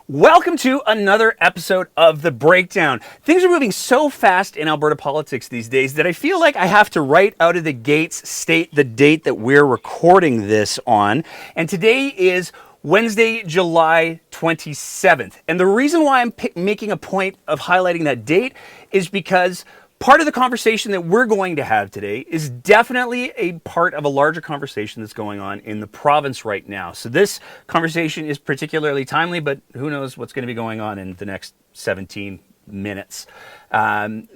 Welcome to another episode of The Breakdown. Things are moving so fast in Alberta politics these days that I feel like I have to right out of the gates state the date that we're recording this on. And today is Wednesday, July 27th. And the reason why I'm making a point of highlighting that date is because part of the conversation that we're going to have today is definitely a part of a larger conversation that's going on in the province right now. So this conversation is particularly timely, but who knows what's going to be going on in the next 17 minutes.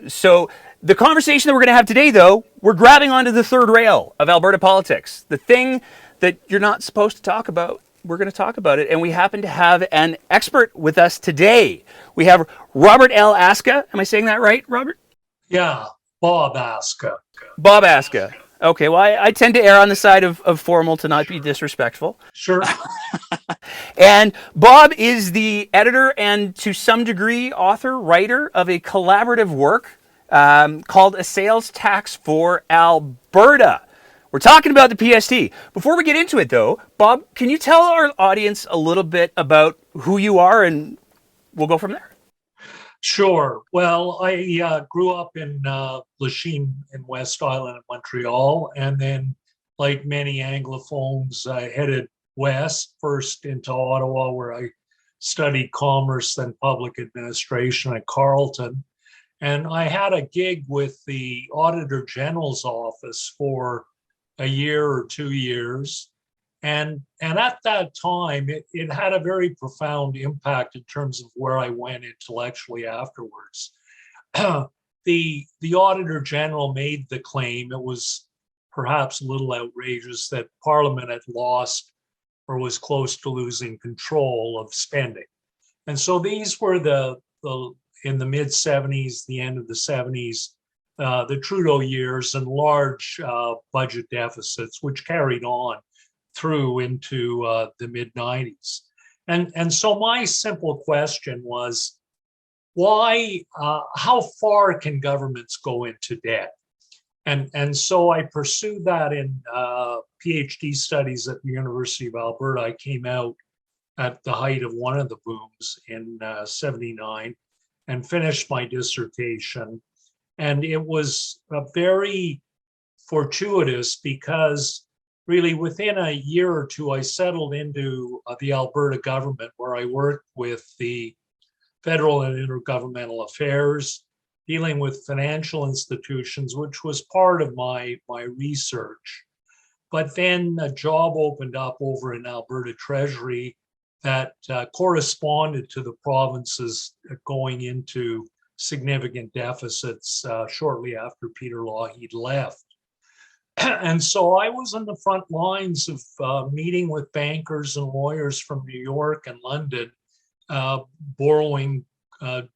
So the conversation that we're going to have today, though, we're grabbing onto the third rail of Alberta politics. The thing that you're not supposed to talk about, we're going to talk about it, and we happen to have an expert with us today. We have Robert L. Ascah. Am I saying that right, Robert? Yeah, Bob Ascah. Bob Ascah. Okay, well, I tend to err on the side of formal to not be disrespectful. Sure. And Bob is the editor and, to some degree, author, writer of a collaborative work called A Sales Tax for Alberta. We're talking about the PST. Before we get into it, though, Bob, can you tell our audience a little bit about who you are, and we'll go from there? Sure. Well, I grew up in Lachine in West Island of Montreal, and then, like many Anglophones, I headed west, first into Ottawa, where I studied commerce, then public administration at Carleton. And I had a gig with the Auditor General's office for a year or 2 years. And at that time, it had a very profound impact in terms of where I went intellectually afterwards. The Auditor General made the claim, it was perhaps a little outrageous, that Parliament had lost or was close to losing control of spending. And so these were in the mid 70s, the end of the 70s, the Trudeau years, and large budget deficits, which carried on through into the mid-90s. And so my simple question was, why, how far can governments go into debt? And so I pursued that in PhD studies at the University of Alberta. I came out at the height of one of the booms in 79 and finished my dissertation. And it was very fortuitous because really, within a year or two, I settled into the Alberta government, where I worked with the federal and intergovernmental affairs, dealing with financial institutions, which was part of my research. But then a job opened up over in Alberta Treasury that corresponded to the provinces going into significant deficits shortly after Peter Lougheed left. And so I was on the front lines of meeting with bankers and lawyers from New York and London, borrowing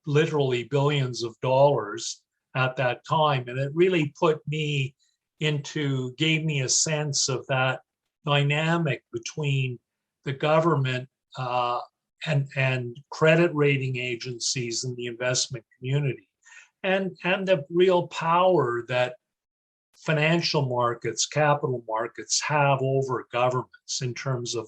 literally billions of dollars at that time. And it really gave me a sense of that dynamic between the government and credit rating agencies in the investment community, and the real power that financial markets, capital markets have over governments in terms of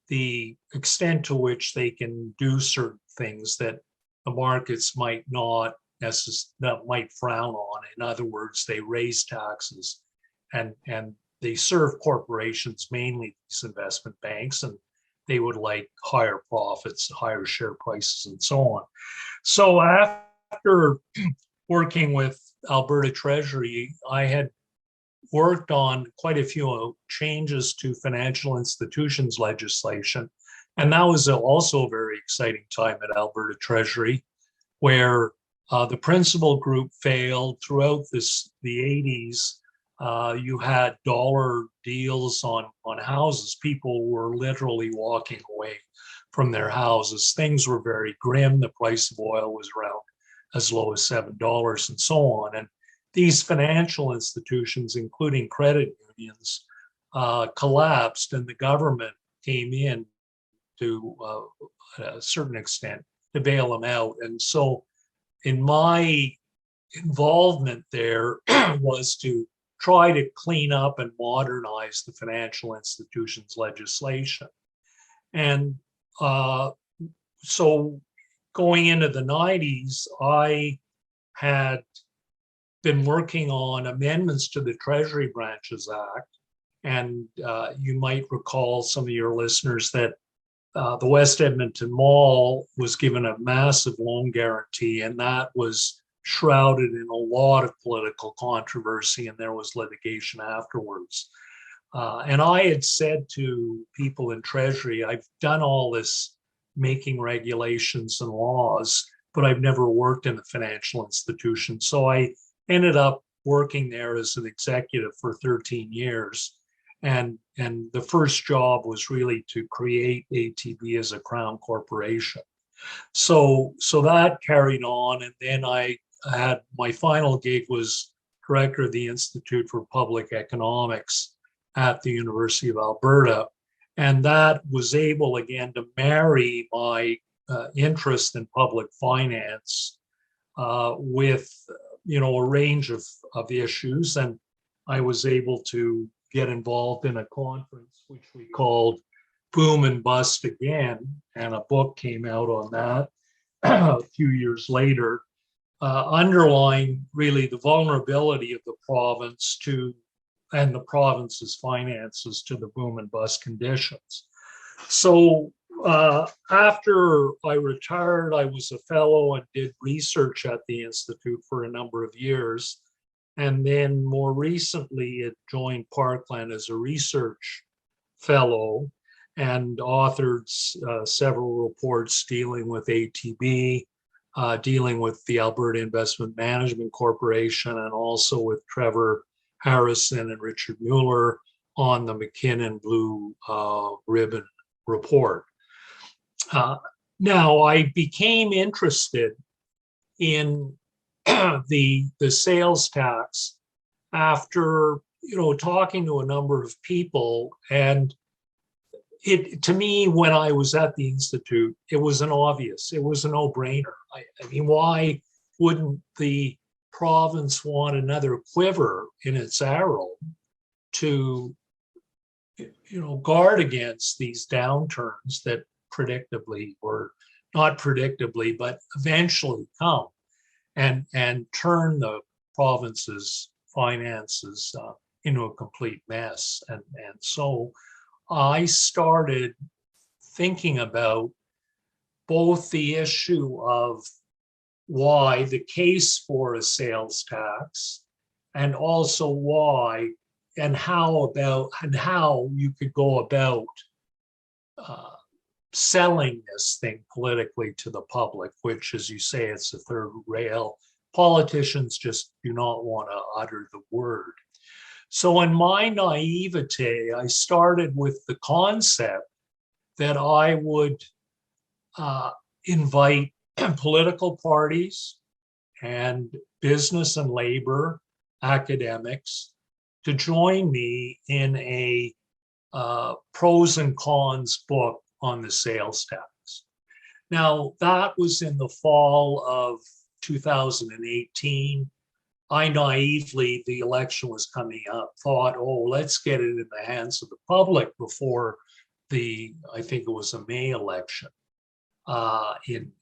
the extent to which they can do certain things that the markets might not necessarily, might frown on. In other words, they raise taxes and they serve corporations, mainly these investment banks, and they would like higher profits, higher share prices, and so on. So after working with Alberta Treasury, I had worked on quite a few changes to financial institutions legislation. And that was also a very exciting time at Alberta Treasury, where the principal group failed throughout the 80s. You had dollar deals on houses. People were literally walking away from their houses. Things were very grim. The price of oil was around as low as $7 and so on. And these financial institutions, including credit unions, collapsed, and the government came in to a certain extent to bail them out. And so in my involvement there was to try to clean up and modernize the financial institutions legislation. And so going into the 90s, I had been working on amendments to the Treasury Branches Act. And you might recall, some of your listeners, that the West Edmonton Mall was given a massive loan guarantee, and that was shrouded in a lot of political controversy, and there was litigation afterwards. And I had said to people in Treasury, I've done all this making regulations and laws, but I've never worked in a financial institution. So I ended up working there as an executive for 13 years. And the first job was really to create ATB as a Crown corporation. So that carried on. And then I had my final gig was director of the Institute for Public Economics at the University of Alberta. And that was able again to marry my interest in public finance with a range of issues. And I was able to get involved in a conference which we called Boom and Bust Again, and a book came out on that a few years later, underlying really the vulnerability of the province to and the province's finances to the boom and bust conditions. So after I retired, I was a fellow and did research at the Institute for a number of years. And then more recently, it joined Parkland as a research fellow and authored several reports dealing with ATB, dealing with the Alberta Investment Management Corporation, and also with Trevor Harrison and Richard Mueller on the McKinnon Blue Ribbon report. Now, I became interested in the sales tax after talking to a number of people, and it, to me, when I was at the Institute, it was a no-brainer. I mean, why wouldn't the province want another quiver in its arrow to guard against these downturns that predictably, or not predictably, but eventually come and turn the province's finances into a complete mess. And so I started thinking about both the issue of why the case for a sales tax, and also why and how you could go about selling this thing politically to the public, which, as you say, it's a third rail. Politicians just do not want to utter the word. So in my naivete, I started with the concept that I would invite political parties and business and labor academics to join me in a pros and cons book on the sales tax. Now, that was in the fall of 2018. I naively, the election was coming up, thought, oh, let's get it in the hands of the public before I think it was a May election in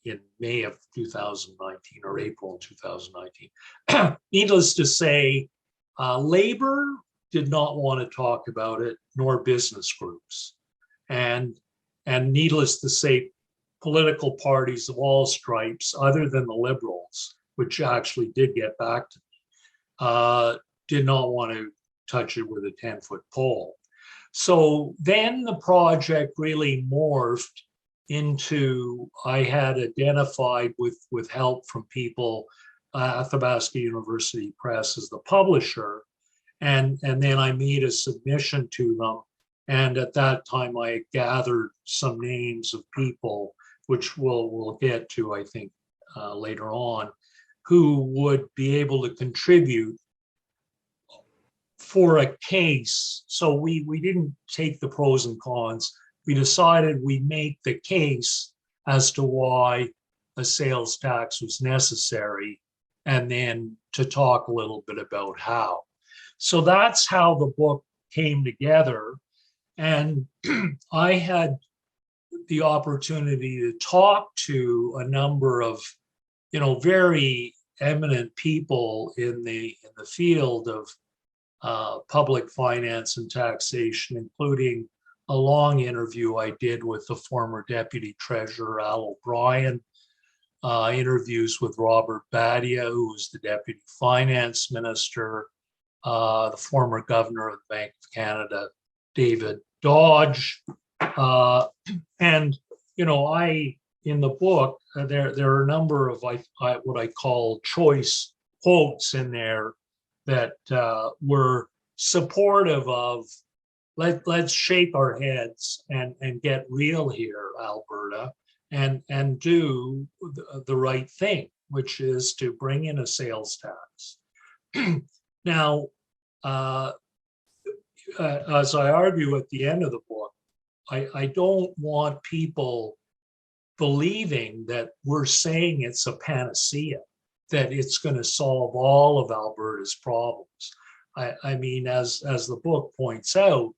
May of 2019 or April of 2019. Needless to say, labor did not want to talk about it, nor business groups. And needless to say, political parties of all stripes, other than the Liberals, which actually did get back to me, did not want to touch it with a 10-foot pole. So then the project really morphed into, I had identified with help from people at Athabasca University Press as the publisher, and then I made a submission to them. And at that time, I gathered some names of people, which we'll get to, I think, later on, who would be able to contribute for a case. So we didn't take the pros and cons, we decided we'd make the case as to why a sales tax was necessary, and then to talk a little bit about how. So that's how the book came together. And I had the opportunity to talk to a number of, very eminent people in the field of public finance and taxation, including a long interview I did with the former Deputy Treasurer Al O'Brien, interviews with Robert Badia, who was the Deputy Finance Minister, the former Governor of the Bank of Canada, David Dodge. And, I, in the book, there are a number of what I call choice quotes in there that were supportive of let's shake our heads and get real here, Alberta, and do the right thing, which is to bring in a sales tax. Now, as I argue at the end of the book, I don't want people believing that we're saying it's a panacea, that it's going to solve all of Alberta's problems. I mean, as the book points out,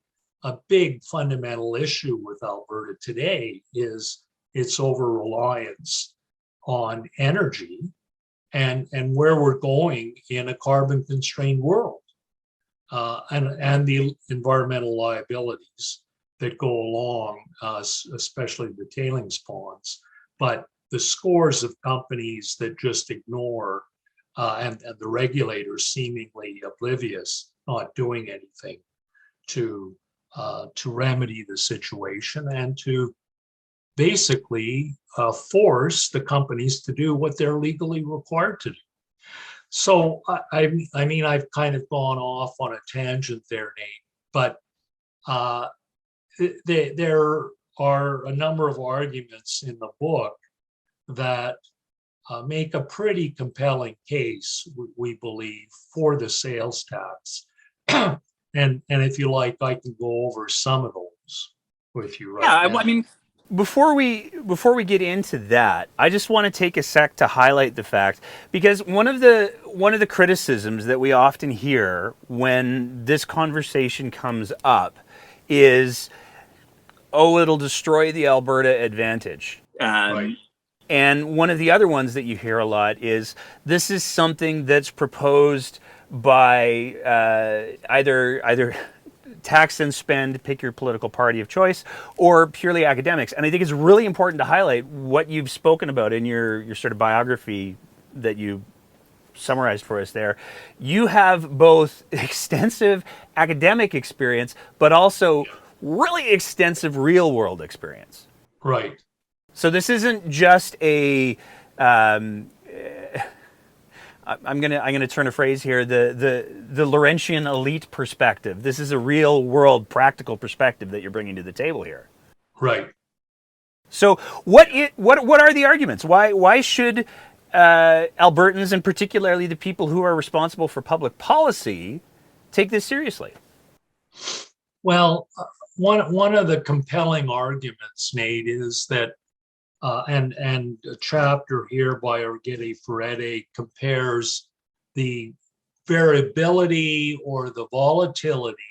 a big fundamental issue with Alberta today is its over-reliance on energy and where we're going in a carbon-constrained world, and the environmental liabilities that go along, especially the tailings ponds, but the scores of companies that just ignore, and the regulators seemingly oblivious, not doing anything to remedy the situation and to basically force the companies to do what they're legally required to do. So I mean, I've kind of gone off on a tangent there, Nate, but there are a number of arguments in the book that make a pretty compelling case, we believe, for the sales tax. And if you like, I can go over some of those with you right now. I mean, before we get into that, I just want to take a sec to highlight the fact, because one of the criticisms that we often hear when this conversation comes up is, oh, it'll destroy the Alberta advantage. Right. And one of the other ones that you hear a lot is, this is something that's proposed by either tax and spend, pick your political party of choice, or purely academics. And I think it's really important to highlight what you've spoken about in your sort of biography that you summarized for us there. You have both extensive academic experience, but also really extensive real world experience. Right. So this isn't just a I'm gonna turn a phrase here, the Laurentian elite perspective. This is a real world practical perspective that you're bringing to the table here. Right. So what are the arguments? Why should Albertans, and particularly the people who are responsible for public policy, take this seriously? Well, one of the compelling arguments, Nate, is that and a chapter here by Orgidi Ferretti compares the variability or the volatility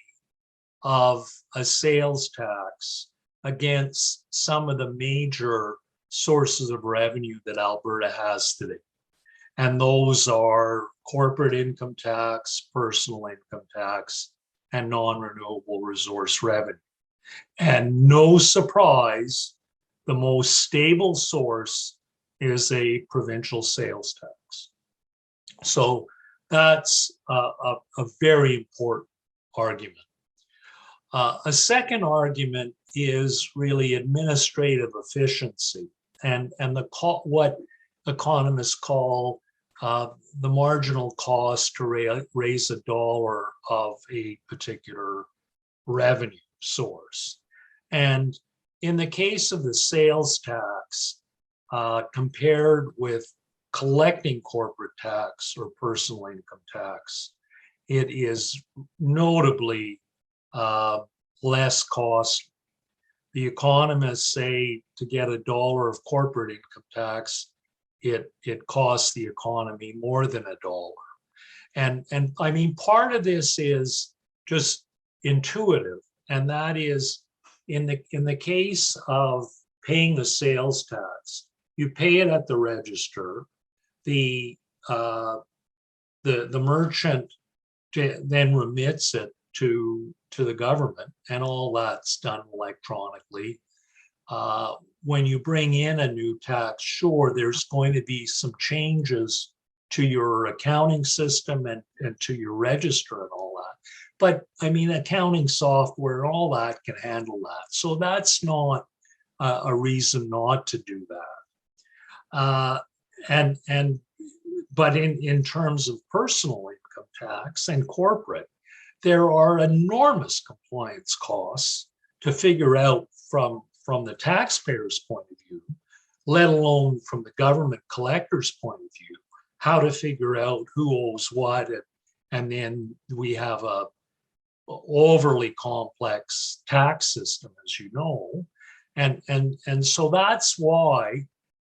of a sales tax against some of the major sources of revenue that Alberta has today. And those are corporate income tax, personal income tax, and non-renewable resource revenue. And no surprise, the most stable source is a provincial sales tax. So that's a very important argument. A second argument is really administrative efficiency and what economists call the marginal cost to raise a dollar of a particular revenue source. And in the case of the sales tax, compared with collecting corporate tax or personal income tax, it is notably less costly. the economists say to get $1 of corporate income tax, it costs the economy more than $1. And I mean, part of this is just intuitive, and that is in the case of paying the sales tax, you pay it at the register. The merchant then remits it to the government, and all that's done electronically. When you bring in a new tax, sure, there's going to be some changes to your accounting system and to your register and all that. But I mean, accounting software and all that can handle that. So that's not a reason not to do that. But in terms of personal income tax and corporate, there are enormous compliance costs to figure out from the taxpayer's point of view, let alone from the government collector's point of view, how to figure out who owes what, and then we have a overly complex tax system, as you know, and so that's why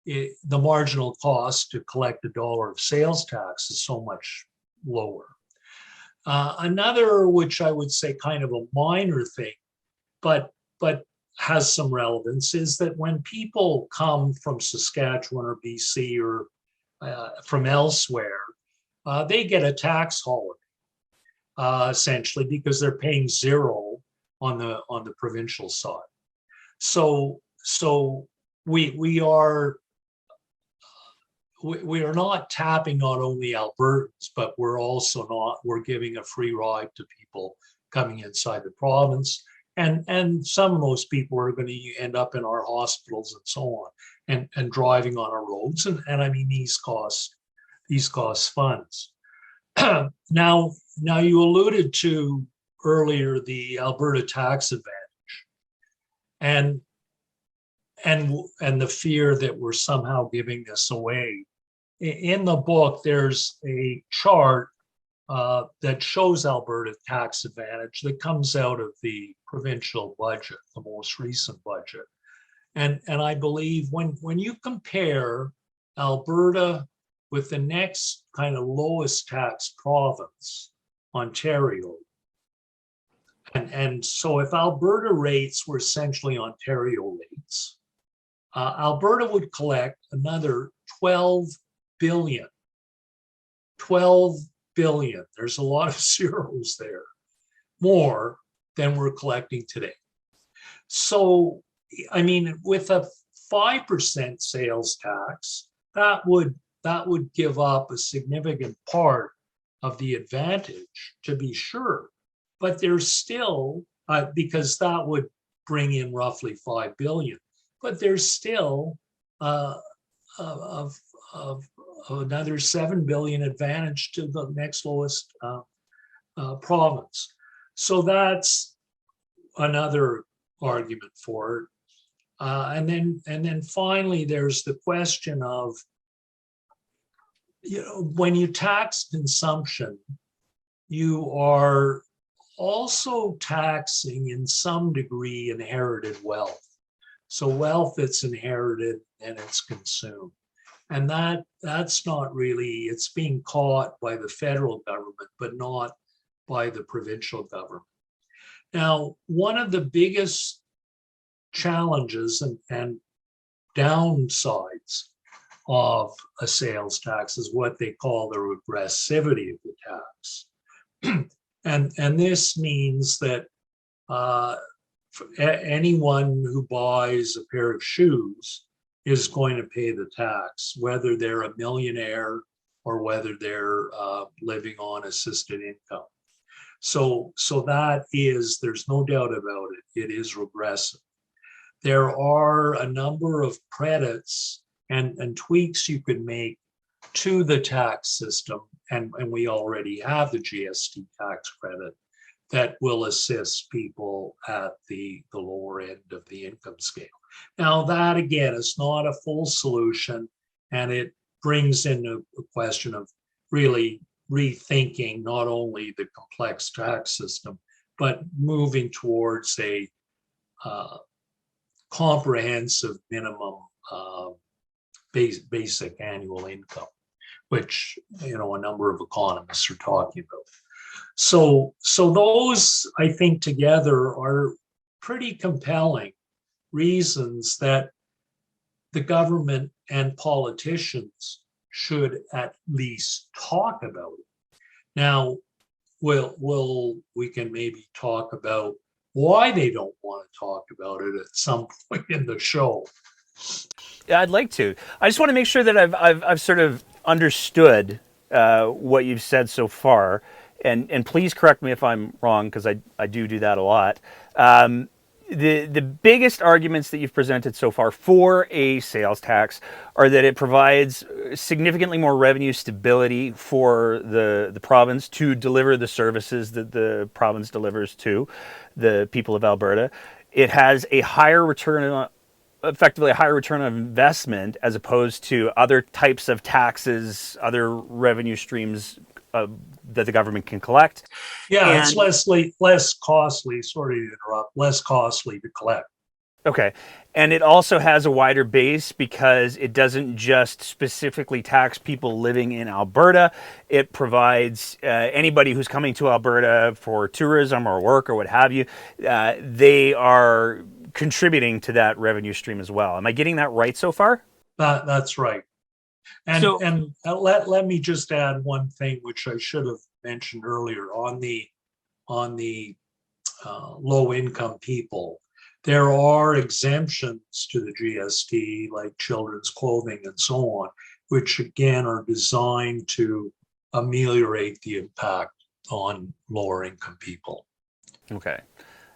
the marginal cost to collect $1 of sales tax is so much lower. Another, which I would say kind of a minor thing, but has some relevance, is that when people come from Saskatchewan or BC or from elsewhere, they get a tax holiday, essentially, because they're paying zero on the provincial side. So we are not tapping not only Albertans, but we're giving a free ride to people coming inside the province. And some of those people are going to end up in our hospitals and so on, and driving on our roads. And I mean, these cost funds. Now you alluded to earlier the Alberta Tax Advantage, and the fear that we're somehow giving this away. In the book, there's a chart that shows Alberta Tax Advantage that comes out of the provincial budget, the most recent budget. And I believe when you compare Alberta with the next kind of lowest tax province, Ontario, and so if Alberta rates were essentially Ontario rates, Alberta would collect another 12 billion. 12 billion. There's a lot of zeros there, more than we're collecting today. So, I mean, with a 5% sales tax, that would give up a significant part of the advantage, to be sure. But there's still, because that would bring in roughly 5 billion, but there's still of another 7 billion advantage to the next lowest province. So that's another argument for it. And then finally, there's the question of, when you tax consumption, you are also taxing in some degree inherited wealth. So wealth that's inherited and it's consumed. And that's not really, it's being caught by the federal government, but not by the provincial government. Now, one of the biggest challenges and downsides of a sales tax is what they call the regressivity of the tax. And this means that anyone who buys a pair of shoes is going to pay the tax, whether they're a millionaire or whether they're living on assisted income. So that is, there's no doubt about it, it is regressive. There are a number of credits and tweaks you could make to the tax system, and we already have the GST tax credit that will assist people at the lower end of the income scale. Now, that again is not a full solution, and it brings in a question of really rethinking not only the complex tax system, but moving towards a comprehensive minimum basic annual income, which a number of economists are talking about. So those, I think, together are pretty compelling reasons that the government and politicians should at least talk about it. Now, we can maybe talk about why they don't want to talk about it at some point in the show. Yeah, I'd like to. I just want to make sure that I've sort of understood what you've said so far, and please correct me if I'm wrong, because I do that a lot. The biggest arguments that you've presented so far for a sales tax are that it provides significantly more revenue stability for the province to deliver the services that the province delivers to the people of Alberta. It has a higher return effectively a higher return on investment as opposed to other types of taxes, other revenue streams that the government can collect. Yeah, it's less costly, sorry to interrupt, less costly to collect. Okay. And it also has a wider base because it doesn't just specifically tax people living in Alberta. It provides anybody who's coming to Alberta for tourism or work or what have you, they are contributing to that revenue stream as well. Am I getting that right so far? That's right. And let me just add one thing, which I should have mentioned earlier on the low income people. There are exemptions to the GST, like children's clothing and so on, which again are designed to ameliorate the impact on lower income people. Okay.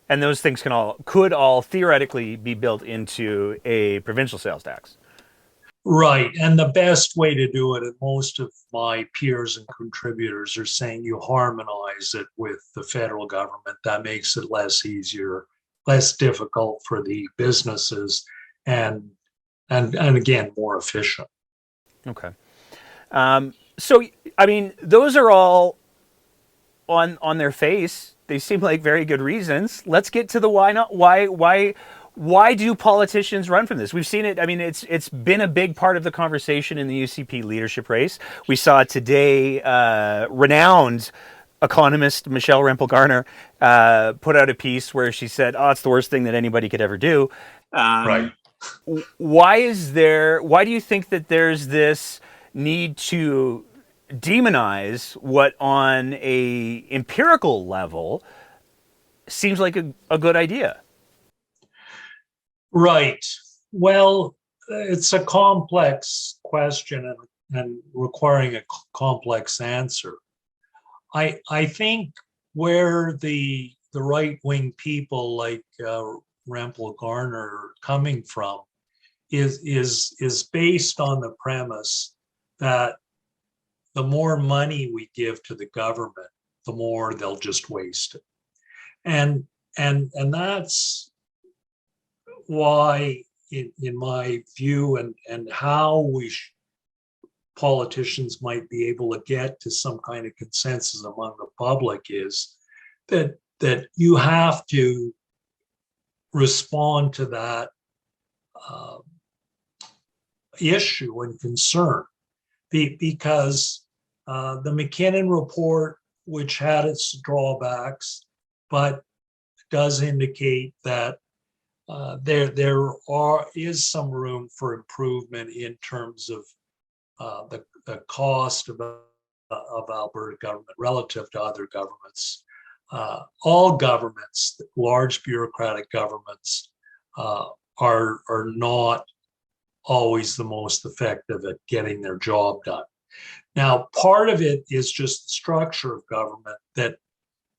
And those things could all theoretically be built into a provincial sales tax. Right. And the best way to do it, and most of my peers and contributors are saying you harmonize it with the federal government. That makes it less difficult for the businesses, and again, more efficient. Okay. So, I mean, those are all on their face. They seem like very good reasons. Let's get to the why not. Why do politicians run from this? We've seen it. I mean, it's been a big part of the conversation in the UCP leadership race. We saw today renowned economist Michelle Rempel-Garner put out a piece where she said, "Oh, it's the worst thing that anybody could ever do." Right. Why do you think that there's this need to demonize what on a empirical level seems like a good idea? Right. Well, it's a complex question and requiring a complex answer. I think where the right-wing people like Rempel-Garner are coming from is based on the premise that the more money we give to the government, the more they'll just waste it. And that's why, in my view, and how politicians might be able to get to some kind of consensus among the public is that you have to respond to that issue and concern, because the McKinnon report, which had its drawbacks, but does indicate that there is some room for improvement in terms of the cost of Alberta government relative to other governments. All governments, large bureaucratic governments, are not always the most effective at getting their job done. Now, part of it is just the structure of government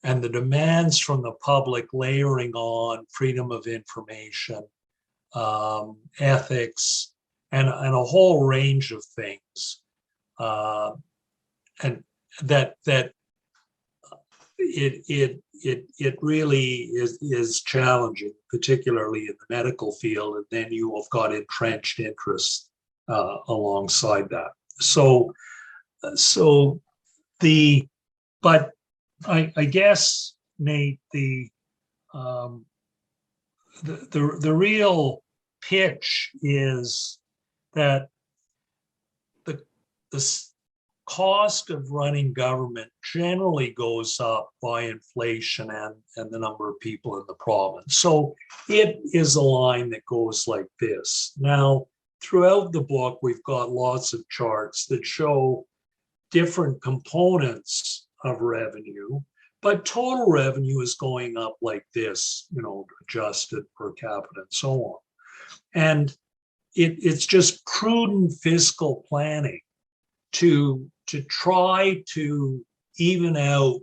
and the demands from the public layering on freedom of information, ethics, and a whole range of things, and that it really is challenging, particularly in the medical field, and then you have got entrenched interests alongside that. But I guess, Nate, the real pitch is that the cost of running government generally goes up by inflation and the number of people in the province. So it is a line that goes like this. Now, throughout the book, we've got lots of charts that show different components of revenue, but total revenue is going up like this, adjusted per capita and so on. And it's just prudent fiscal planning to try to even out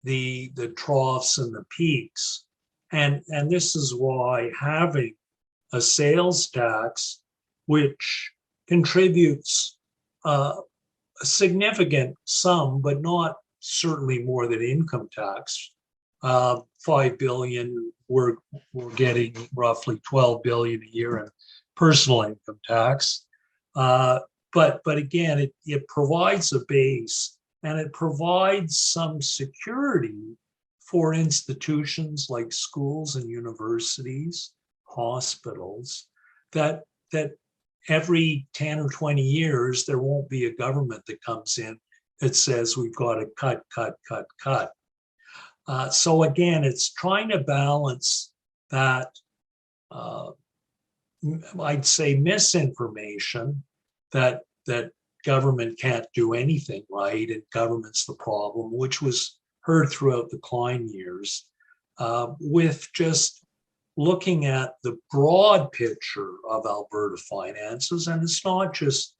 the troughs and the peaks. And this is why having a sales tax, which contributes a significant sum, but not certainly more than income tax. 5 billion, we're getting roughly 12 billion a year in personal income tax. But again, it provides a base, and it provides some security for institutions like schools and universities, hospitals, that every 10 or 20 years, there won't be a government that comes in that says we've got to cut. So again, it's trying to balance that, I'd say, misinformation that government can't do anything right and government's the problem, which was heard throughout the Klein years, with just looking at the broad picture of Alberta finances. And it's not just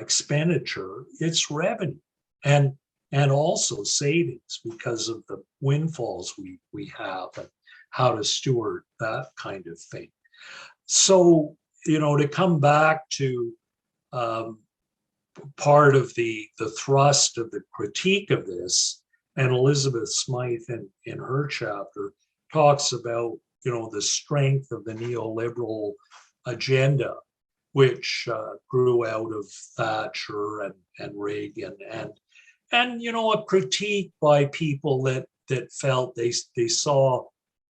expenditure, it's revenue and also savings because of the windfalls we have and how to steward that kind of thing. So, to come back to part of the thrust of the critique of this, and Elizabeth Smythe in her chapter talks about, the strength of the neoliberal agenda, which grew out of Thatcher and Reagan, and a critique by people that felt they saw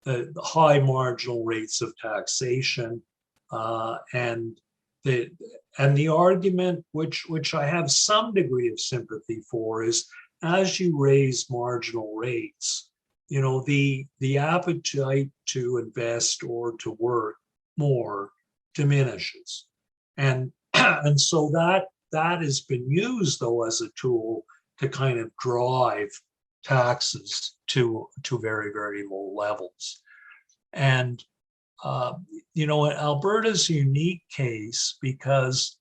the high marginal rates of taxation, and the argument, which I have some degree of sympathy for, is as you raise marginal rates, the appetite to invest or to work more diminishes, and so that has been used though as a tool to kind of drive taxes to very, very low levels. And Alberta's a unique case because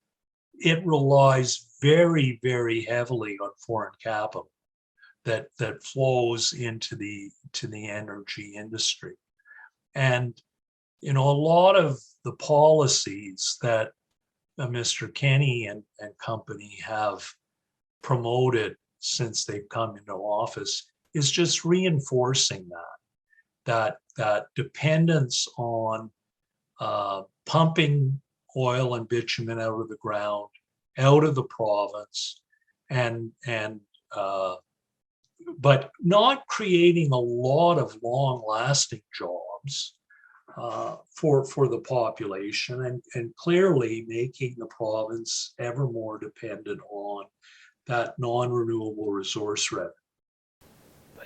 it relies very, very heavily on foreign capital that flows into the energy industry. And a lot of the policies that Mr. Kenney and company have promoted since they've come into office is just reinforcing that dependence on pumping oil and bitumen out of the ground, out of the province, but not creating a lot of long-lasting jobs for the population, and clearly making the province ever more dependent on that non-renewable resource revenue.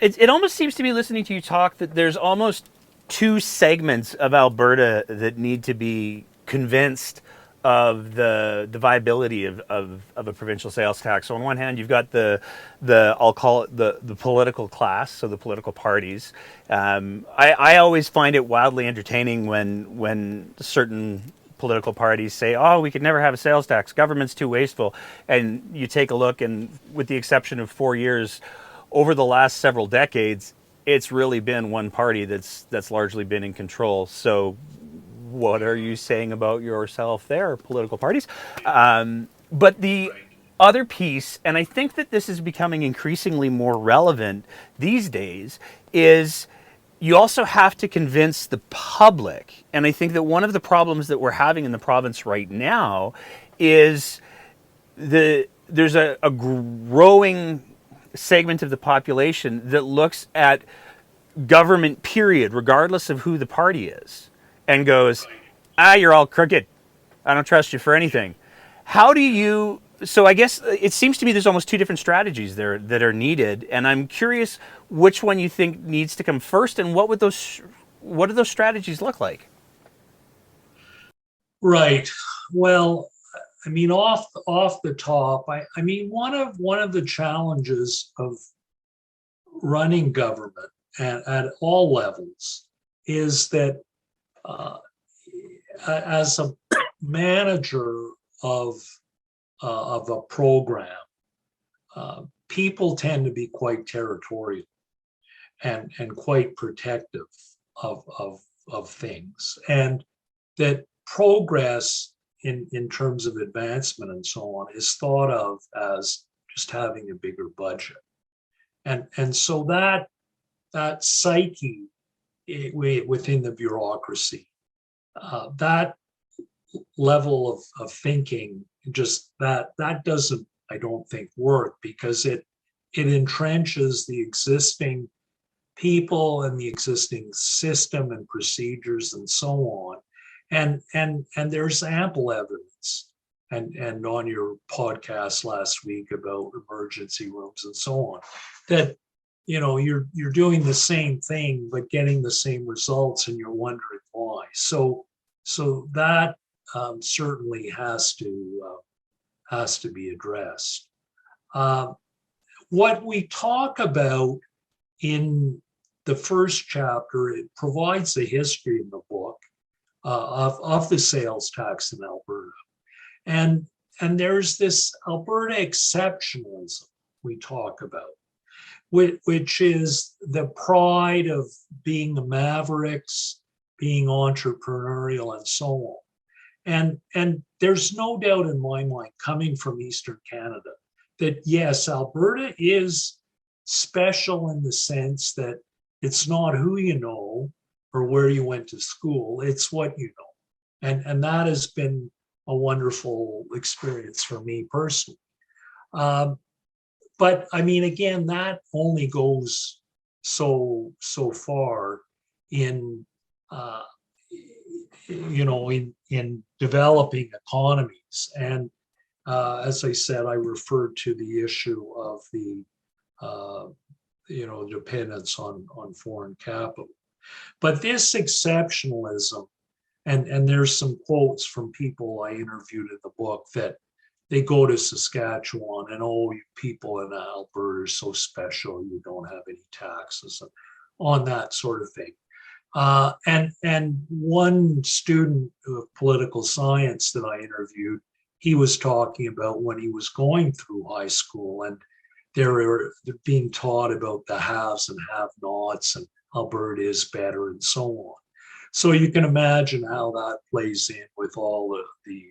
It almost seems to me, listening to you talk, that there's almost two segments of Alberta that need to be convinced of the viability of a provincial sales tax. So on one hand, you've got the I'll call it the political class, so the political parties. I always find it wildly entertaining when certain political parties say, "Oh, we could never have a sales tax. Government's too wasteful." And you take a look, and with the exception of 4 years, over the last several decades, it's really been one party that's largely been in control. So what are you saying about yourself there, political parties? But the other piece, and I think that this is becoming increasingly more relevant these days, is you also have to convince the public. And I think that one of the problems that we're having in the province right now is there's a growing segment of the population that looks at government, period, regardless of who the party is, and goes, You're all crooked. I don't trust you for anything. How do you? So I guess it seems to me there's almost two different strategies there that are needed, and I'm curious which one you think needs to come first, and what do those strategies look like? Right. Well, I mean, off the top, I mean, one of the challenges of running government at all levels is that uh, as a manager of of a program, people tend to be quite territorial and quite protective of things, and that progress in terms of advancement and so on is thought of as just having a bigger budget, and so that psyche within the bureaucracy, that level of thinking, just that doesn't, I don't think, work, because it entrenches the existing people and the existing system and procedures and so on. And there's ample evidence, and on your podcast last week about emergency rooms and so on, that you're doing the same thing but getting the same results, and you're wondering why. So that certainly has to be addressed. Uh, what we talk about in the first chapter, it provides the history in the book of the sales tax in Alberta. And, and there's this Alberta exceptionalism we talk about, which is the pride of being the mavericks, being entrepreneurial, and so on. And there's no doubt in my mind, coming from Eastern Canada, that yes, Alberta is special in the sense that it's not who you know or where you went to school, it's what you know. And that has been a wonderful experience for me personally. Um, but I mean, again, that only goes so far in uh, in developing economies. And as I said, I referred to the issue of the uh, dependence on foreign capital. But this exceptionalism, and there's some quotes from people I interviewed in the book that they go to Saskatchewan and, oh, you people in Alberta are so special, you don't have any taxes, and on that sort of thing. And one student of political science that I interviewed, he was talking about when he was going through high school, and they're being taught about the haves and have-nots, and Alberta is better, and so on. So you can imagine how that plays in with all the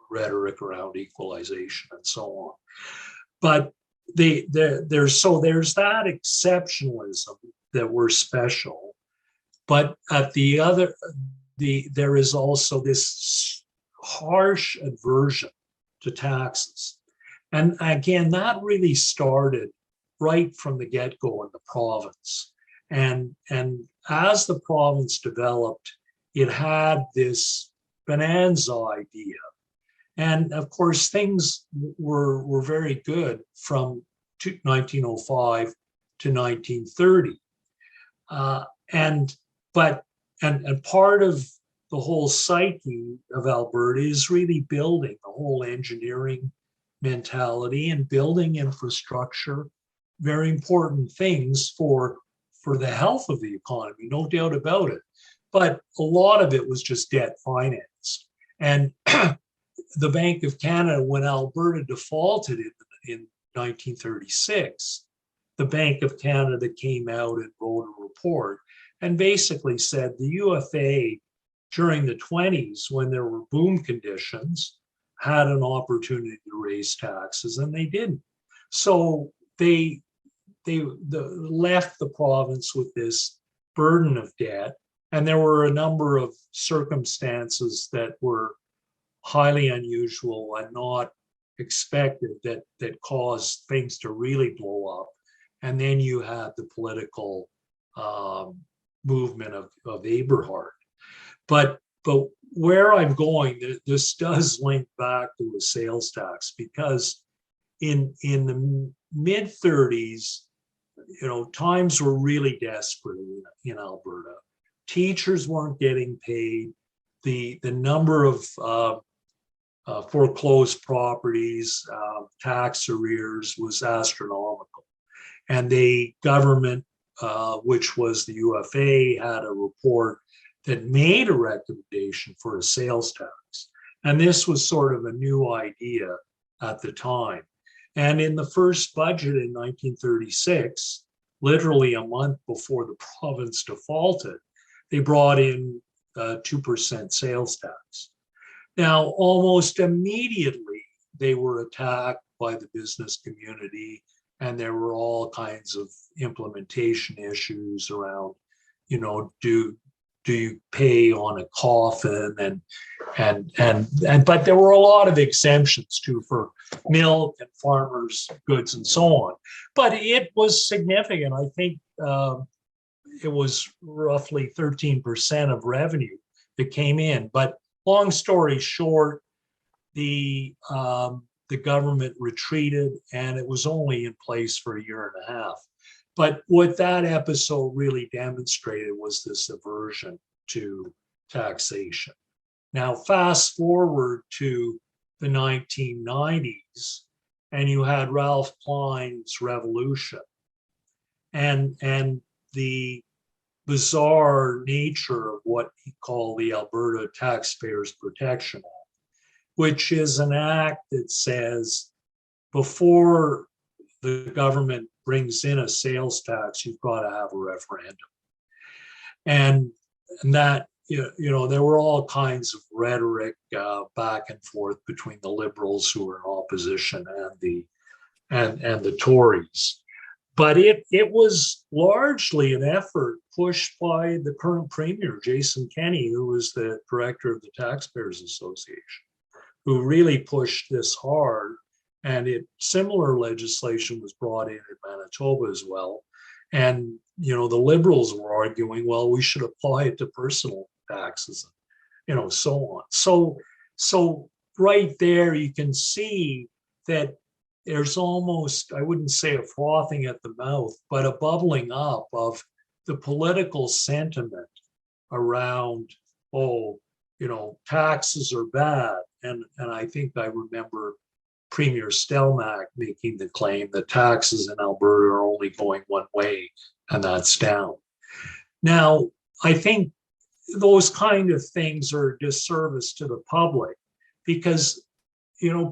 rhetoric around equalization and so on. But there's that exceptionalism that we're special, but at there is also this harsh aversion to taxes. And again, that really started right from the get-go in the province. And as the province developed, it had this bonanza idea. And of course, things were very good from 1905 to 1930. And part of the whole psyche of Alberta is really building the whole engineering mentality and building infrastructure, very important things for the health of the economy, no doubt about it. But a lot of it was just debt financed. And the Bank of Canada, when Alberta defaulted in 1936, the Bank of Canada came out and wrote a report and basically said the UFA during the 20s, when there were boom conditions, had an opportunity to raise taxes, and they didn't. So they left the province with this burden of debt, and there were a number of circumstances that were highly unusual and not expected that caused things to really blow up. And then you had the political movement of Eberhard. But where I'm going, this does link back to the sales tax, because in the mid 30s, times were really desperate in Alberta. Teachers weren't getting paid. The number of foreclosed properties, tax arrears was astronomical. And the government, which was the UFA, had a report that made a recommendation for a sales tax. And this was sort of a new idea at the time. And in the first budget in 1936, literally a month before the province defaulted, they brought in 2% sales tax. Now, almost immediately, they were attacked by the business community, and there were all kinds of implementation issues around, do you pay on a coffin, and but there were a lot of exemptions too for milk and farmers' goods and so on. But it was significant. I think it was roughly 13% of revenue that came in. But long story short, the government retreated, and it was only in place for a year and a half. But what that episode really demonstrated was this aversion to taxation. Now, fast forward to the 1990s, and you had Ralph Klein's revolution, and the bizarre nature of what he called the Alberta Taxpayers Protection Act, which is an act that says before the government brings in a sales tax, you've got to have a referendum. And that, there were all kinds of rhetoric back and forth between the Liberals who were in opposition and the Tories. But it was largely an effort pushed by the current premier, Jason Kenney, who was the director of the Taxpayers Association, who really pushed this hard. And similar legislation was brought in Manitoba as well. And, the Liberals were arguing, well, we should apply it to personal taxes, so on. So right there, you can see that there's almost, I wouldn't say a frothing at the mouth, but a bubbling up of the political sentiment around, taxes are bad. And I think I remember Premier Stelmach making the claim that taxes in Alberta are only going one way, and that's down. Now, I think those kind of things are a disservice to the public because,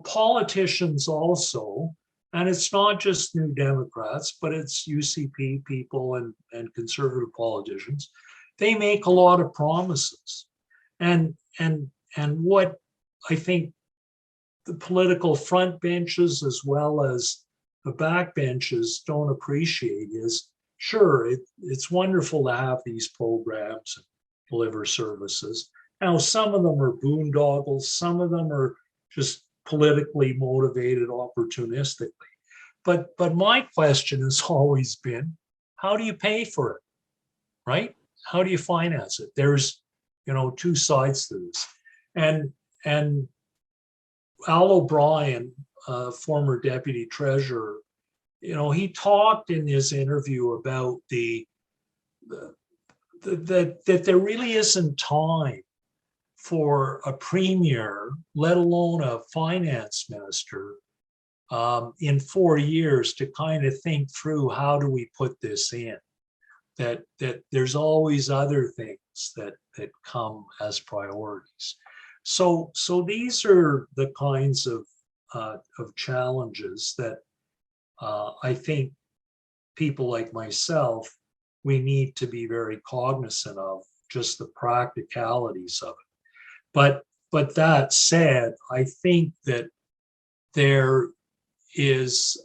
politicians also, and it's not just New Democrats, but it's UCP people and conservative politicians, they make a lot of promises. And what I think the political front benches as well as the back benches don't appreciate is, sure, it's wonderful to have these programs and deliver services. Now, some of them are boondoggles, some of them are just politically motivated opportunistically. But my question has always been, how do you pay for it, right? How do you finance it? There's, two sides to this. And Al O'Brien, former deputy treasurer, he talked in his interview about that there really isn't time for a premier, let alone a finance minister, in 4 years to kind of think through how do we put this in. That there's always other things that come as priorities. So these are the kinds of challenges that I think people like myself, we need to be very cognizant of, just the practicalities of it. But that said, I think that there is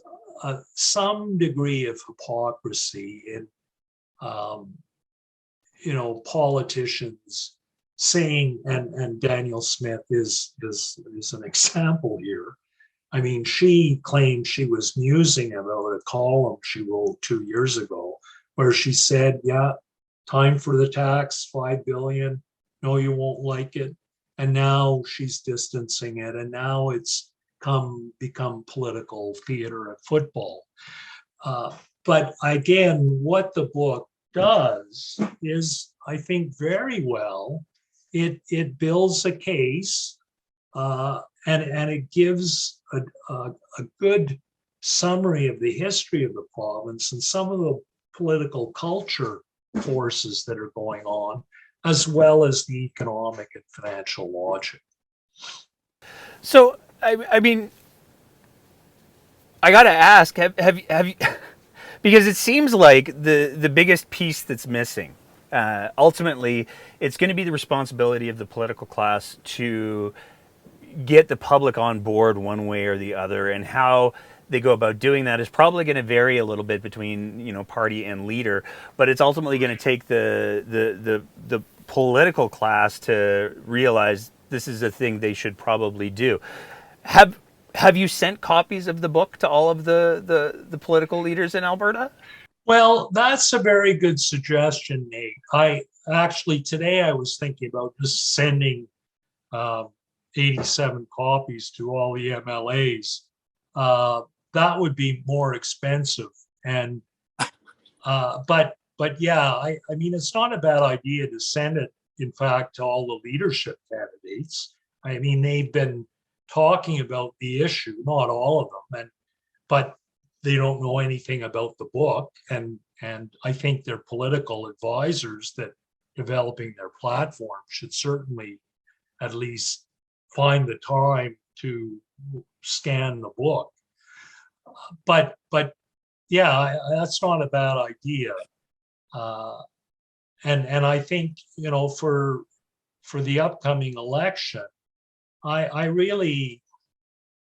some degree of hypocrisy in politicians saying, and Daniel Smith is an example here. I mean, she claimed she was musing about a column she wrote 2 years ago where she said, yeah, time for the tax, $5 billion. No, you won't like it. and now she's distancing it, and now it's become political theater and football. But again, what the book does is, I think, very well. It builds a case, and it gives a good summary of the history of the province and some of the political culture forces that are going on, as well as the economic and financial logic. So, I mean, I got to ask, have you, because it seems like the biggest piece that's missing, ultimately, it's going to be the responsibility of the political class to get the public on board one way or the other, and how they go about doing that is probably going to vary a little bit between, you know, party and leader, but it's ultimately going to take the political class to realize this is a thing they should probably do. Have you sent copies of the book to all of the political leaders in Alberta? Well, that's a very good suggestion, Nate. I actually, today I was thinking about just sending 87 copies to all the MLAs. That would be more expensive. And but yeah, I mean, it's not a bad idea to send it, in fact, to all the leadership candidates. I mean, they've been talking about the issue, not all of them, but they don't know anything about the book. And I think their political advisors that developing their platform should certainly at least find the time to scan the book. But yeah, that's not a bad idea. And I think, you know, for the upcoming election, I really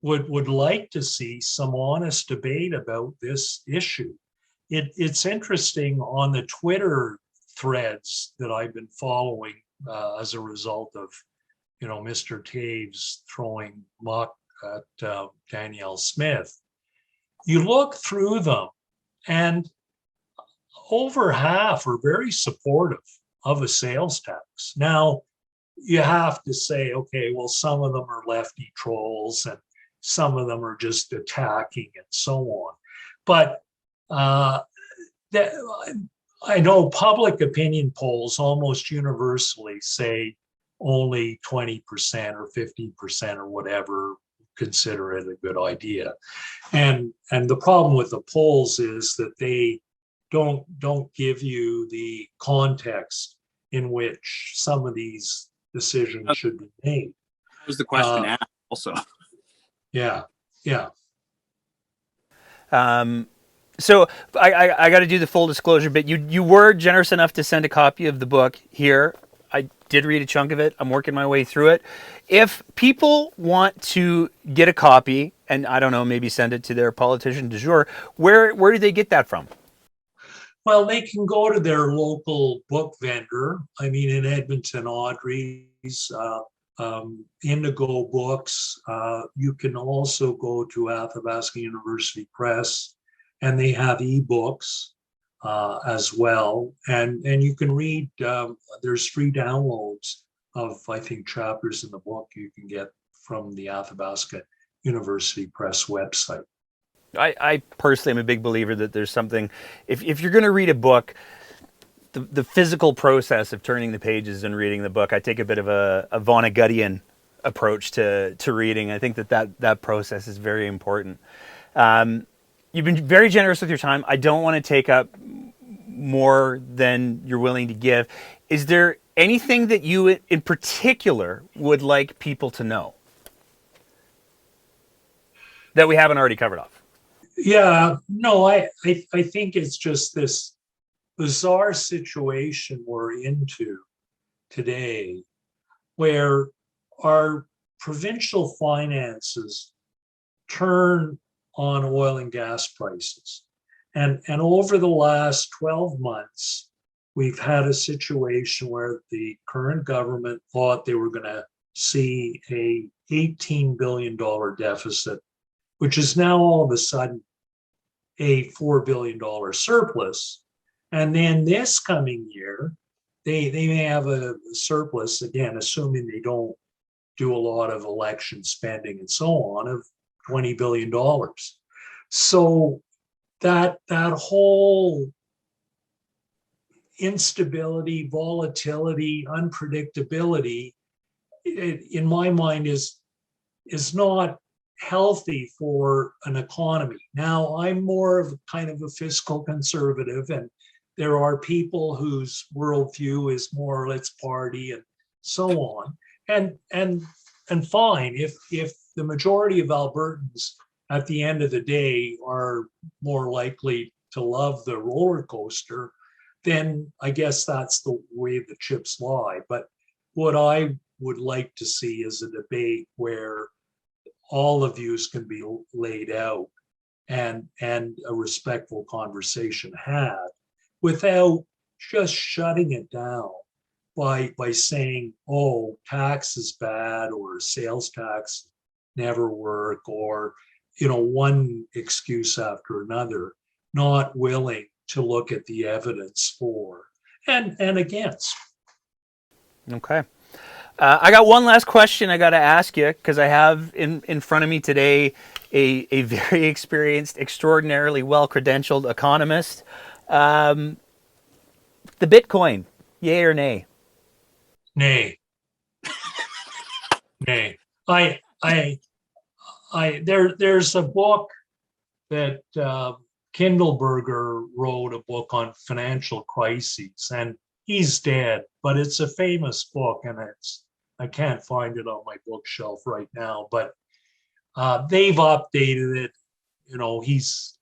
would like to see some honest debate about this issue. It's interesting on the Twitter threads that I've been following as a result of, you know, Mr. Taves throwing muck at Danielle Smith. You look through them, and over half are very supportive of a sales tax. Now, you have to say, okay, well, some of them are lefty trolls and some of them are just attacking and so on. But that, I know public opinion polls almost universally say only 20% or 50% or whatever consider it a good idea. And the problem with the polls is that they don't give you the context in which some of these decisions should be made. That was the question asked also. Yeah. So I got to do the full disclosure bit. You were generous enough to send a copy of the book here. I did read a chunk of it. I'm working my way through it. If people want to get a copy, and I don't know, maybe send it to their politician du jour, where do they get that from? Well, they can go to their local book vendor. I mean, in Edmonton, Audrey's, Indigo Books. You can also go to Athabasca University Press, and they have ebooks as well. And you can read, there's free downloads of, I think, chapters in the book you can get from the Athabasca University Press website. I personally am a big believer that there's something, if you're going to read a book, the physical process of turning the pages and reading the book, I take a bit of a Vonnegutian approach to reading. I think that process is very important. You've been very generous with your time. I don't want to take up more than you're willing to give. Is there anything that you in particular would like people to know that we haven't already covered off? Yeah, no, I think it's just this bizarre situation we're into today, where our provincial finances turn on oil and gas prices. And over the last 12 months, we've had a situation where the current government thought they were going to see a $18 billion deficit, which is now all of a sudden a $4 billion surplus. And then this coming year, they may have a surplus, again, assuming they don't do a lot of election spending and so on of $20 billion. So that whole instability, volatility, unpredictability, in my mind is not healthy for an economy. Now, I'm more of kind of a fiscal conservative, and there are people whose worldview is more let's party and so on. And fine, if the majority of Albertans at the end of the day are more likely to love the roller coaster, then I guess that's the way the chips lie. But what I would like to see is a debate where all the views can be laid out and a respectful conversation had without just shutting it down by saying, oh, tax is bad, or sales tax never work, or one excuse after another, not willing to look at the evidence for and against. Okay. I got one last question I got to ask you, because I have in front of me today a very experienced, extraordinarily well-credentialed economist. The Bitcoin, yay or nay? Nay. Nay. There's a book that Kindleberger wrote, a book on financial crises, and he's dead, but it's a famous book, and I can't find it on my bookshelf right now, but they've updated it. He's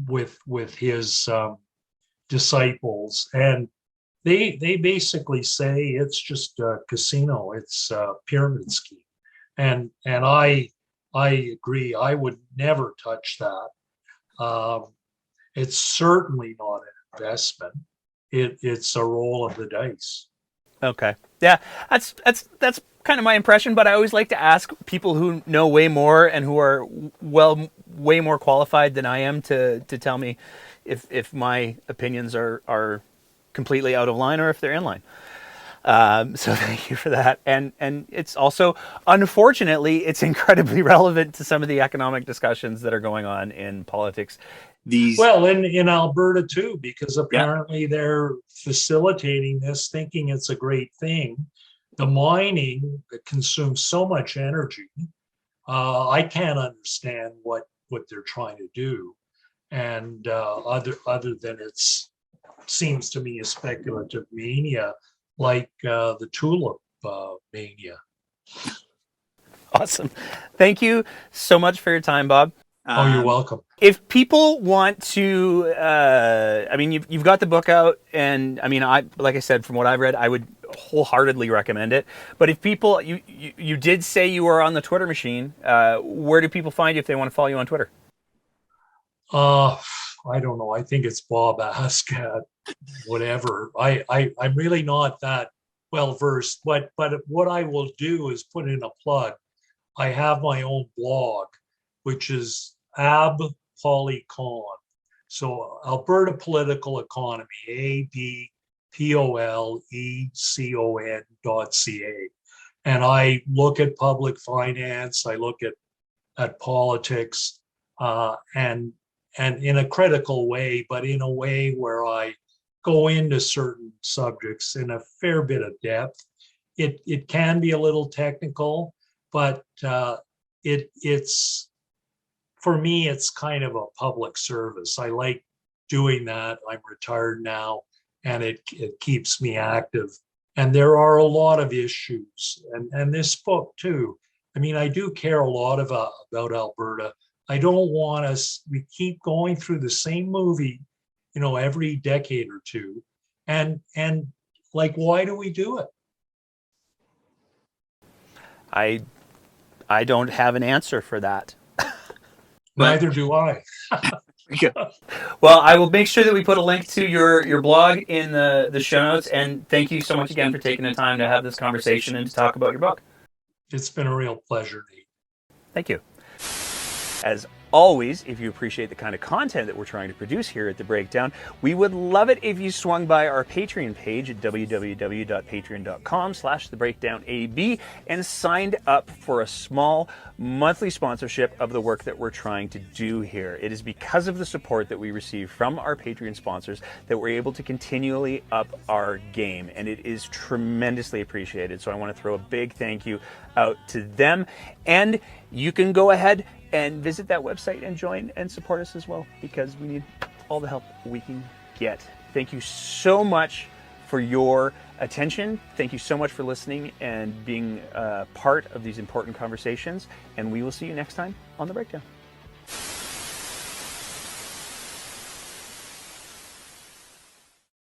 with his disciples, and they basically say it's just a casino, it's a pyramid scheme, and I agree. I would never touch that. It's certainly not an investment. It's a roll of the dice. Okay. Yeah, that's kind of my impression, but I always like to ask people who know way more and who are way more qualified than I am to tell me if my opinions are completely out of line or if they're in line. So thank you for that. And it's also, unfortunately, it's incredibly relevant to some of the economic discussions that are going on in politics. Well, in Alberta too, because apparently they're facilitating this, thinking it's a great thing. The mining consumes so much energy. I can't understand what they're trying to do, and other than seems to me a speculative mania, like the tulip mania. Awesome. Thank you so much for your time, Bob. Oh, you're welcome. If people want to, you've got the book out, and like I said, from what I've read, I would wholeheartedly recommend it. But if people, you did say you were on the Twitter machine. Where do people find you if they want to follow you on Twitter? I don't know. I think it's Bob Ascah, whatever. I'm really not that well versed. But what I will do is put in a plug. I have my own blog, which is AbPolyCon. So Alberta Political Economy, ABPOLECON.ca. And I look at public finance, I look at politics, and in a critical way, but in a way where I go into certain subjects in a fair bit of depth. It can be a little technical, but it's for me, it's kind of a public service. I like doing that. I'm retired now, and it keeps me active. And there are a lot of issues, and this book too. I do care a lot about Alberta. I don't want us, we keep going through the same movie, every decade or two. And like, why do we do it? I don't have an answer for that. Neither do I. Well, I will make sure that we put a link to your blog in the show notes. And thank you so much again for taking the time to have this conversation and to talk about your book. It's been a real pleasure, Nate. Thank you. As always, if you appreciate the kind of content that we're trying to produce here at The Breakdown, we would love it if you swung by our Patreon page at www.patreon.com/thebreakdownab and signed up for a small monthly sponsorship of the work that we're trying to do here. It is because of the support that we receive from our Patreon sponsors that we're able to continually up our game, and it is tremendously appreciated. So I want to throw a big thank you out to them, and you can go ahead and visit that website and join and support us as well, because we need all the help we can get. Thank you so much for your attention. Thank you so much for listening and being part of these important conversations. And we will see you next time on The Breakdown.